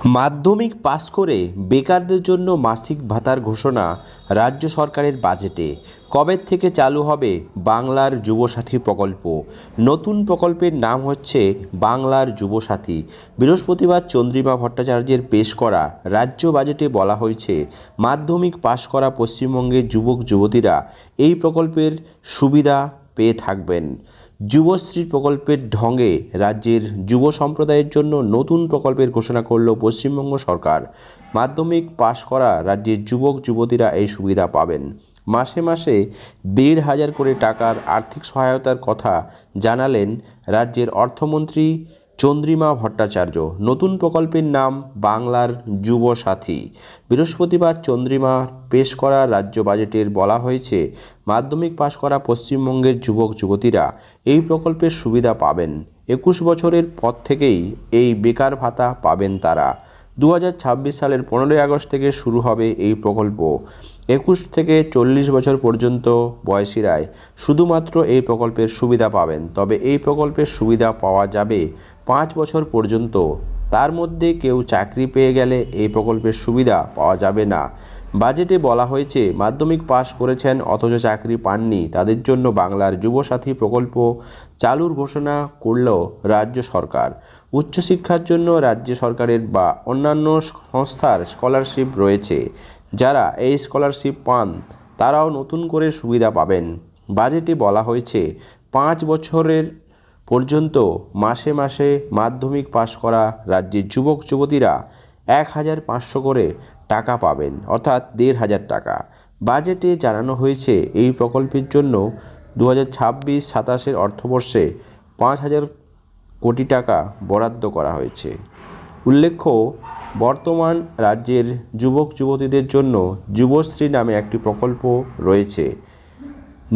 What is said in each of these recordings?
মাধ্যমিক পাস করে বেকারদের জন্য মাসিক ভাতার ঘোষণা রাজ্য সরকারের বাজেটে। কবে থেকে চালু হবে বাংলার যুবসাথী প্রকল্প? নতুন প্রকল্পের নাম হচ্ছে বাংলার যুবসাথী। বৃহস্পতিবার চন্দ্রিমা ভট্টাচার্যের পেশ করা রাজ্য বাজেটে বলা হয়েছে, মাধ্যমিক পাস করা পশ্চিমবঙ্গের যুবক যুবতীরা এই প্রকল্পের সুবিধা পেয়ে থাকবেন। যুবশ্রী প্রকল্পের ঢঙে রাজ্যের যুব সম্প্রদায়ের জন্য নতুন প্রকল্পের ঘোষণা করল পশ্চিমবঙ্গ সরকার। মাধ্যমিক পাশ করা রাজ্যের যুবক যুবতীরা এই সুবিধা পাবেন। মাসে মাসে ১,৫০০ করে টাকার আর্থিক সহায়তার কথা জানালেন রাজ্যের অর্থমন্ত্রী চন্দ্রিমা ভট্টাচার্য। নতুন প্রকল্পের নাম বাংলার যুবসাথী। বৃহস্পতিবার চন্দ্রিমা পেশ করা রাজ্য বাজেটের বলা হয়েছে, মাধ্যমিক পাশ করা পশ্চিমবঙ্গের যুবক যুবতীরা এই প্রকল্পের সুবিধা পাবেন। ২১ বছরের পর থেকেই এই বেকার ভাতা পাবেন তারা। ২০২৬ সালের ১৫ই আগস্ট থেকে শুরু হবে এই প্রকল্প। ২১ থেকে ৪০ বছর পর্যন্ত বয়সীরাই শুধুমাত্র এই প্রকল্পের সুবিধা পাবেন। তবে এই প্রকল্পের সুবিধা পাওয়া যাবে ৫ বছর পর্যন্ত। তার মধ্যে কেউ চাকরি পেয়ে গেলে এই প্রকল্পের সুবিধা পাওয়া যাবে না। বাজেটে বলা হয়েছে, মাধ্যমিক পাস করেছেন অথচ চাকরি পাননি তাদের জন্য বাংলার যুবসাথী প্রকল্প চালুর ঘোষণা করল রাজ্য সরকার। উচ্চশিক্ষার জন্য রাজ্য সরকারের বা অন্যান্য সংস্থার স্কলারশিপ রয়েছে। যারা এই স্কলারশিপ পান তারাও নতুন করে সুবিধা পাবেন। বাজেটে বলা হয়েছে, ৫ বছরের পর্যন্ত মাসে মাসে মাধ্যমিক পাশ করা রাজ্যের যুবক যুবতীরা ১,৫০০ করে টাকা পাবেন, অর্থাৎ ১,৫০০ টাকা। বাজেটে জানানো হয়েছে, এই প্রকল্পের জন্য ২০২৬-২৭ অর্থবর্ষে ৫,০০০ কোটি টাকা বরাদ্দ করা হয়েছে। উল্লেখ্য, বর্তমান রাজ্যের যুবক যুবতীদের জন্য যুবশ্রী নামে একটি প্রকল্প রয়েছে।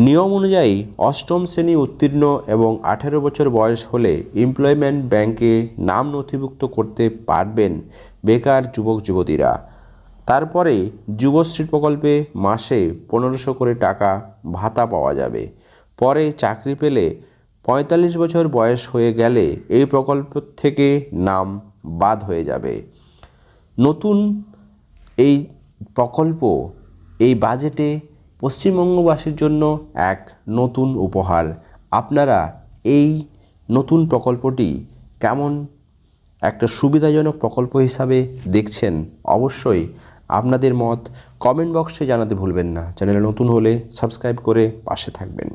নিয়ম অনুযায়ী ৮ম শ্রেণী উত্তীর্ণ এবং ১৮ বছর বয়স হলে এমপ্লয়মেন্ট ব্যাংকে নাম নথিভুক্ত করতে পারবেন বেকার যুবক যুবতীরা। তারপরে যুবশ্রী প্রকল্পে মাসে ১৫০০ করে টাকা ভাতা পাওয়া যাবে। পরে চাকরি পেলে ৪৫ বছর বয়স হয়ে গেলে এই প্রকল্প থেকে নাম বাদ হয়ে যাবে। নতুন এই প্রকল্প এই বাজেটে পশ্চিমবঙ্গবাসীর জন্য এক নতুন উপহার। আপনারা এই নতুন প্রকল্পটি কেমন একটা সুবিধাজনক প্রকল্প হিসাবে দেখছেন? অবশ্যই আপনাদের মত কমেন্ট বক্সে জানাতে ভুলবেন না। চ্যানেলে নতুন হলে সাবস্ক্রাইব করে পাশে থাকবেন।